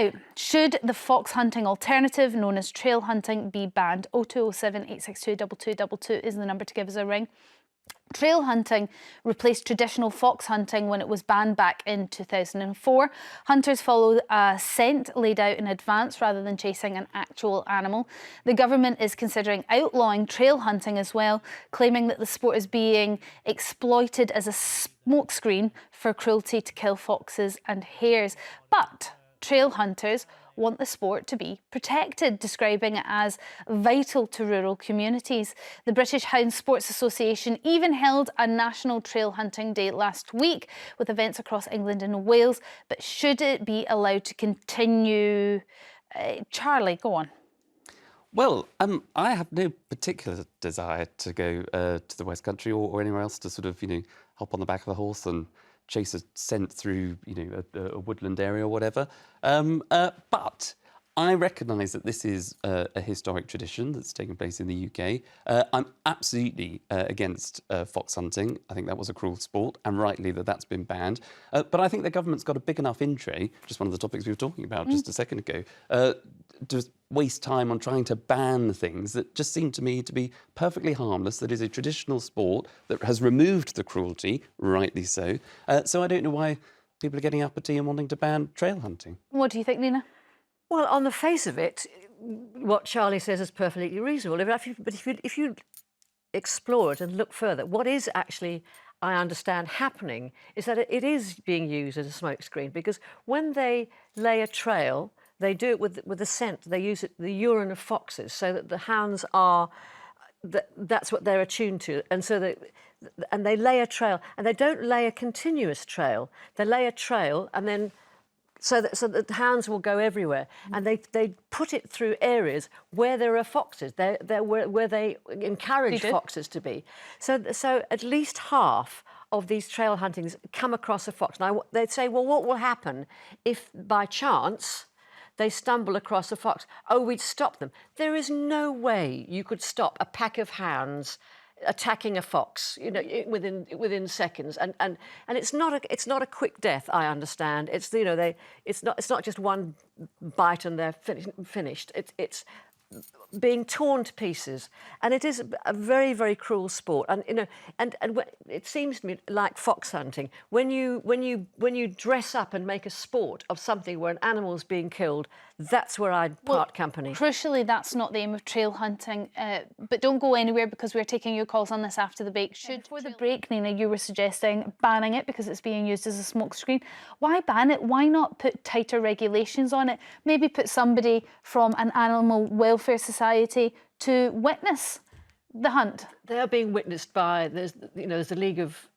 Now, should the fox hunting alternative, known as trail hunting, be banned? 0207 862 2222 is the number to give us a ring. Trail hunting replaced traditional fox hunting when it was banned back in 2004. Hunters follow a scent laid out in advance rather than chasing an actual animal. The government is considering outlawing trail hunting as well, claiming that the sport is being exploited as a smokescreen for cruelty to kill foxes and hares. But trail hunters want the sport to be protected, describing it as vital to rural communities. The British Hound Sports Association even held a National Trail Hunting Day last week with events across England and Wales. But should it be allowed to continue? Charlie, go on. Well, I have no particular desire to go to the West Country or anywhere else to sort of, hop on the back of a horse and chase a scent through, a woodland area or whatever. But I recognise that this is a historic tradition that's taken place in the UK. I'm absolutely against fox hunting. I think that was a cruel sport, and rightly that's been banned. But I think the government's got a big enough in tray, just one of the topics we were talking about just a second ago, to waste time on trying to ban things that just seem to me to be perfectly harmless, that is a traditional sport that has removed the cruelty, rightly so. So I don't know why people are getting uppity and wanting to ban trail hunting. What do you think, Nina? Well, on the face of it, what Charlie says is perfectly reasonable. But if you explore it and look further, what is actually, I understand, happening is that it is being used as a smokescreen, because when they lay a trail, they do it with the scent. They use the urine of foxes, so that the hounds are, that's what they're attuned to, and so they lay a trail, and they don't lay a continuous trail. They lay a trail, and then so that the hounds will go everywhere, and they put it through areas where there are foxes. Where they encourage foxes to be. So at least half of these trail huntings come across a fox. Now they'd say, well, what will happen if by chance they stumble across a fox? Oh, we'd stop them. There is no way you could stop a pack of hounds attacking a fox, within seconds, and it's not a quick death. I understand. It's it's not just one bite and they're finished. It's being torn to pieces, and it is a very, very cruel sport. And and it seems to me like fox hunting. When you dress up and make a sport of something where an animal is being killed, that's where I'd part company. Crucially, that's not the aim of trail hunting. But don't go anywhere, because we're taking your calls on this after the break. Before the break, Nina, you were suggesting banning it because it's being used as a smokescreen. Why ban it? Why not put tighter regulations on it? Maybe put somebody from an animal welfare society to witness the hunt. They are being witnessed by there's a League of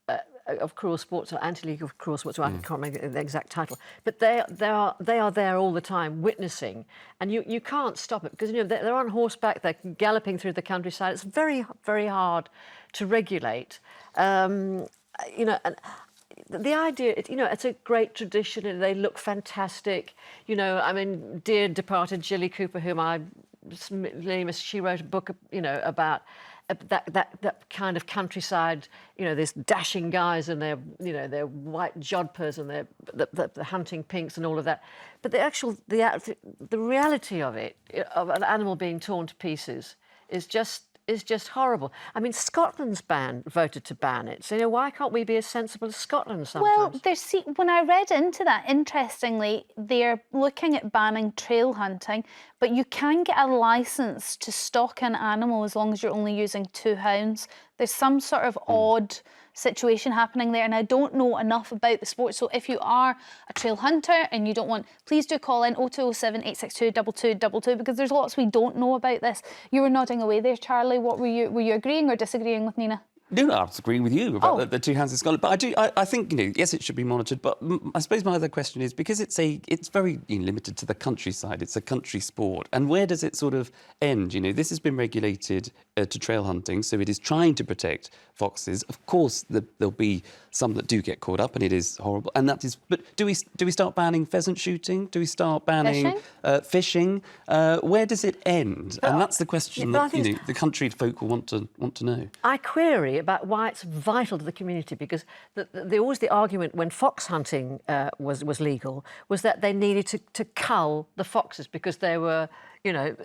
Cruel Sports, or Anti-League of Cruel Sports. I can't remember the exact title, but they are there all the time witnessing, and you can't stop it, because they're on horseback, they're galloping through the countryside. It's very, very hard to regulate. And the idea, it's a great tradition, and they look fantastic. Dear departed Jilly Cooper, whom she wrote a book, about that kind of countryside. There's dashing guys and their white jodhpurs and the hunting pinks and all of that. But the reality of it, of an animal being torn to pieces, is just horrible. I mean, Scotland's voted to ban it. So why can't we be as sensible as Scotland sometimes? Well, when I read into that, interestingly, they're looking at banning trail hunting, but you can get a licence to stalk an animal as long as you're only using 2 hounds. There's some sort of odd situation happening there, and I don't know enough about the sport. So if you are a trail hunter and you don't want, please do call in 0207 862 2222, because there's lots we don't know about this. You were nodding away there, Charlie. What were you agreeing or disagreeing with Nina? No, I was agreeing with you about the 2 hounds in Scotland. But I think, yes, it should be monitored. But I suppose my other question is, because it's very limited to the countryside, it's a country sport. And where does it sort of end? This has been regulated to trail hunting, so it is trying to protect foxes. Of course, there'll be some that do get caught up, and it is horrible. And that is. But do we start banning pheasant shooting? Do we start banning fishing? Where does it end? And that's the question that the country folk will want to know. I query. about why it's vital to the community, because always the argument when fox hunting was legal was that they needed to cull the foxes because they were, you know,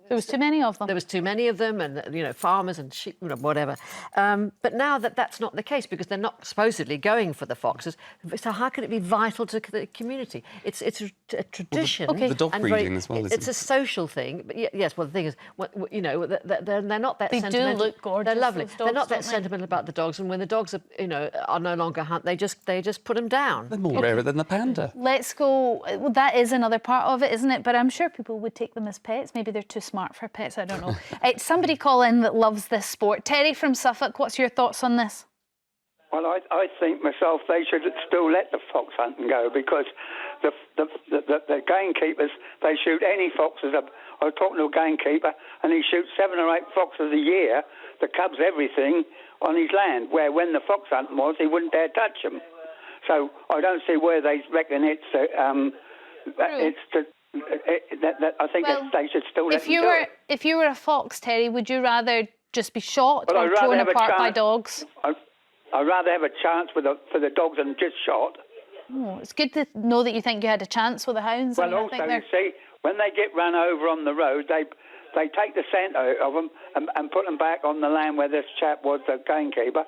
there was too many of them. There was too many of them, and, you know, farmers and sheep, whatever. But now that's not the case because they're not supposedly going for the foxes. So how can it be vital to the community? It's a tradition. Well, the dog breeding as well. It's a social thing. But yes, well, the thing is, you know, they're not that sentimental. They do look gorgeous. They're lovely. Dogs, they're not that sentimental about the dogs, and when the dogs are, you know, are no longer hunt, they just put them down. They're more rarer than the panda. Let's go. Well, that is another part of it, isn't it? But I'm sure people would take them as pets. Maybe they're too smart for pets. I don't know. Somebody call in that loves this sport. Terry from Suffolk, what's your thoughts on this? Well, I think myself they should still let the fox hunting go, because the gamekeepers, they shoot any foxes. I was talking to a gamekeeper and he shoots 7 or 8 foxes a year, the cubs, everything, on his land, where when the fox hunting was, he wouldn't dare touch them. So I don't see where they reckon it's to... I think they should still let them do it. If you were a fox, Terry, would you rather just be shot Well, or torn apart by dogs? I'd rather have a chance for the dogs than just shot. Oh, it's good to know that you think you had a chance with the hounds. Well, also, you see, when they get run over on the road, they take the scent out of them and put them back on the land where this chap was, the gamekeeper.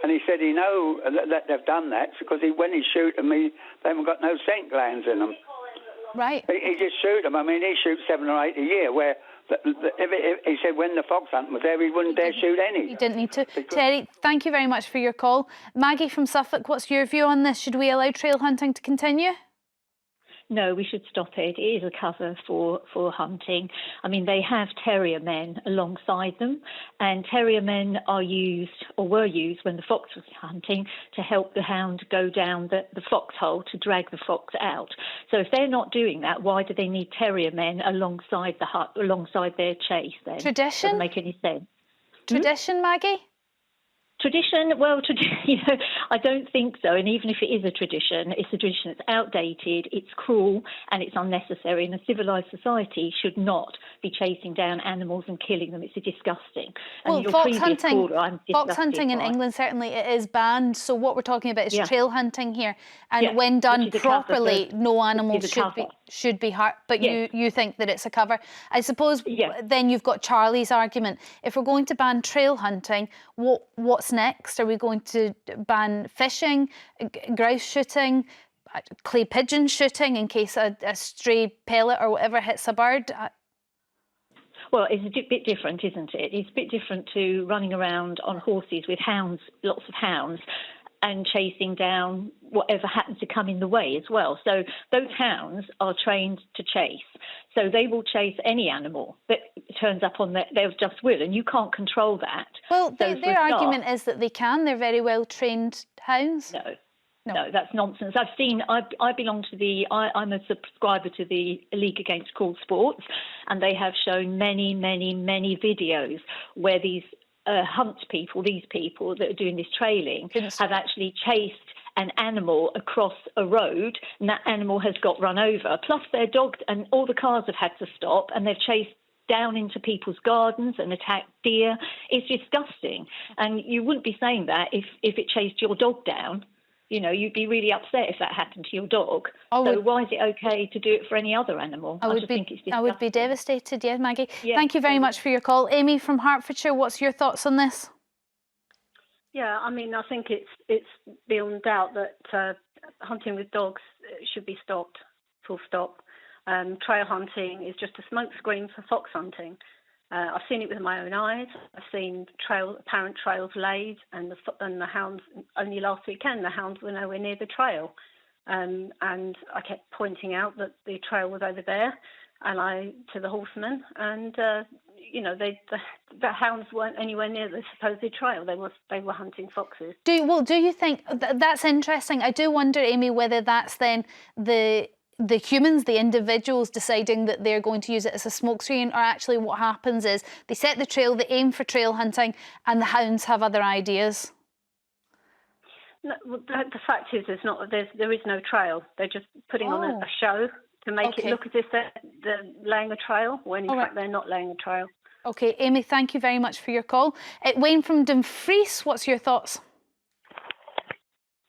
And he said he know that they've done that because when he shoot them, they haven't got no scent glands in them. Right. He just shoot them. I mean, he shoots 7 or 8 a year, where he said when the fox hunt was there, he wouldn't dare shoot any. He didn't need to. Terry, thank you very much for your call. Maggie from Suffolk, what's your view on this? Should we allow trail hunting to continue? No, we should stop it. It is a cover for hunting. I mean, they have terrier men alongside them, and terrier men are used, or were used when the fox was hunting, to help the hound go down the foxhole to drag the fox out. So if they're not doing that, why do they need terrier men alongside alongside their chase then? Tradition? Doesn't make any sense. Tradition, Maggie? Tradition, well, you know, I don't think so. And even if it is a tradition, it's a tradition that's outdated, it's cruel, and it's unnecessary. And a civilised society should not be chasing down animals and killing them. It's disgusting. And Well, fox hunting in England, certainly it is banned. So what we're talking about is trail hunting here. And when done properly, no animal should be hurt. But you think that it's a cover. I suppose then you've got Charlie's argument. If we're going to ban trail hunting, what's next? Are we going to ban fishing, grouse shooting, clay pigeon shooting in case a stray pellet or whatever hits a bird? Well, it's a bit different, isn't it? It's a bit different to running around on horses with hounds, lots of hounds, and chasing down whatever happens to come in the way as well. So those hounds are trained to chase. So they will chase any animal that turns up on their just will, and you can't control that. Well, their argument is that they can. They're very well trained hounds. No, that's nonsense. I belong to I'm a subscriber to the League Against Cruel Sports, and they have shown many, many, many videos where these these people that are doing this trailing have actually chased an animal across a road, and that animal has got run over. Plus their dogs and all the cars have had to stop, and they've chased down into people's gardens and attacked deer. It's disgusting. And you wouldn't be saying that if it chased your dog down. You know, you'd be really upset if that happened to your dog. So why is it okay to do it for any other animal? I would be devastated, yeah, Maggie. Yeah. Thank you very much for your call. Amy from Hertfordshire, what's your thoughts on this? Yeah, I mean, I think it's beyond doubt that hunting with dogs should be stopped, full stop. Trail hunting is just a smokescreen for fox hunting. I've seen it with my own eyes. I've seen apparent trails laid, and the hounds. Only last weekend, the hounds were nowhere near the trail, and I kept pointing out that the trail was over there, and to the horsemen, and you know, the hounds weren't anywhere near the supposed trail. They were hunting foxes. Do you think that's interesting? I do wonder, Amy, whether that's then the humans, the individuals deciding that they're going to use it as a smokescreen, or actually what happens is they set the trail, they aim for trail hunting, and the hounds have other ideas. No, well, the fact is, there is no trail. They're just putting on a show to make it look as if they're laying a trail, when in fact they're not laying a trail. OK, Amy, thank you very much for your call. Wayne from Dumfries, what's your thoughts?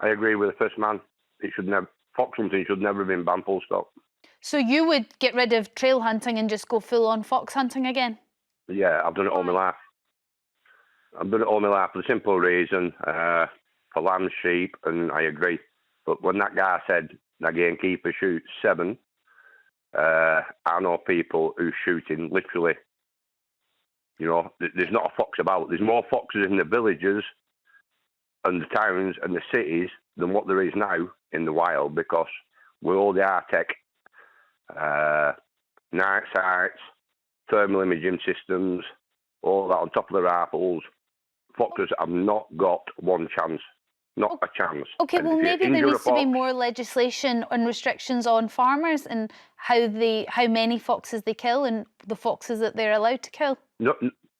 I agree with the first man. Fox hunting should never have been banned, full stop. So you would get rid of trail hunting and just go full-on fox hunting again? Yeah, I've done it all my life. I've done it all my life for the simple reason, for lamb, sheep, and I agree. But when that guy said that gamekeeper shoots 7, I know people who shooting literally, there's not a fox about. There's more foxes in the villages and the towns and the cities than what there is now in the wild, because with all the high-tech night sights, thermal imaging systems, all that on top of the rifles, foxes have not got one chance. Not a chance. OK, well, maybe there needs to be more legislation and restrictions on farmers and how many foxes they kill and the foxes that they're allowed to kill.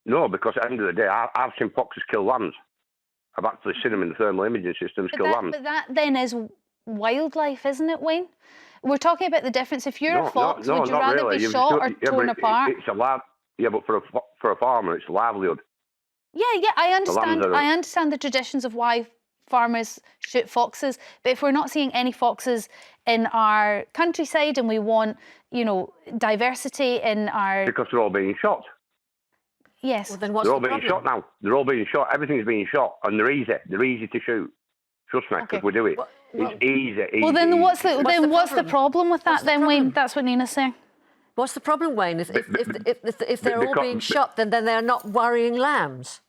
No, because at the end of the day, I've seen foxes kill lambs. I've actually seen them in the thermal imaging systems kill lambs. But that then is wildlife, isn't it, Wayne? We're talking about the difference. If you're a fox, would you rather really. be shot or torn apart? But for a farmer, it's a livelihood. Yeah, I understand. I understand the traditions of why farmers shoot foxes, but if we're not seeing any foxes in our countryside and we want, diversity in our... Because they're all being shot. Yes. Well, then what's they're all the being problem? shot now. They're all being shot. Everything's being shot, and they're easy. They're easy to shoot. Trust me, because we do it. It's easy. Well, then what's the problem? problem with that then, Wayne? That's what Nina's saying. What's the problem, Wayne? If they're all being shot, then they're not worrying lambs.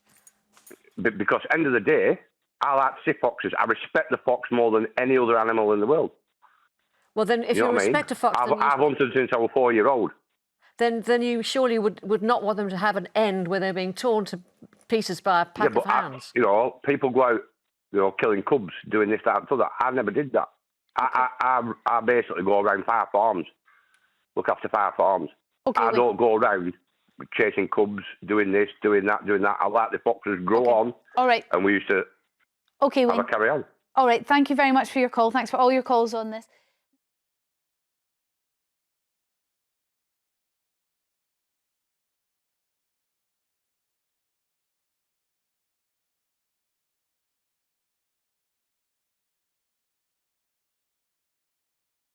Because end of the day, I like to see foxes. I respect the fox more than any other animal in the world. Well, then, if you respect a fox, I've hunted since I was 4-year-old. Then you surely would not want them to have an end where they're being torn to pieces by a pack of hounds. People go out, killing cubs, doing this, that, and the other. I never did that. I basically go around 5 farms, look after 5 farms. Okay, I don't go around chasing cubs, doing this, doing that. I like the foxes grow on. All right. And we used to have a carry on. All right. Thank you very much for your call. Thanks for all your calls on this.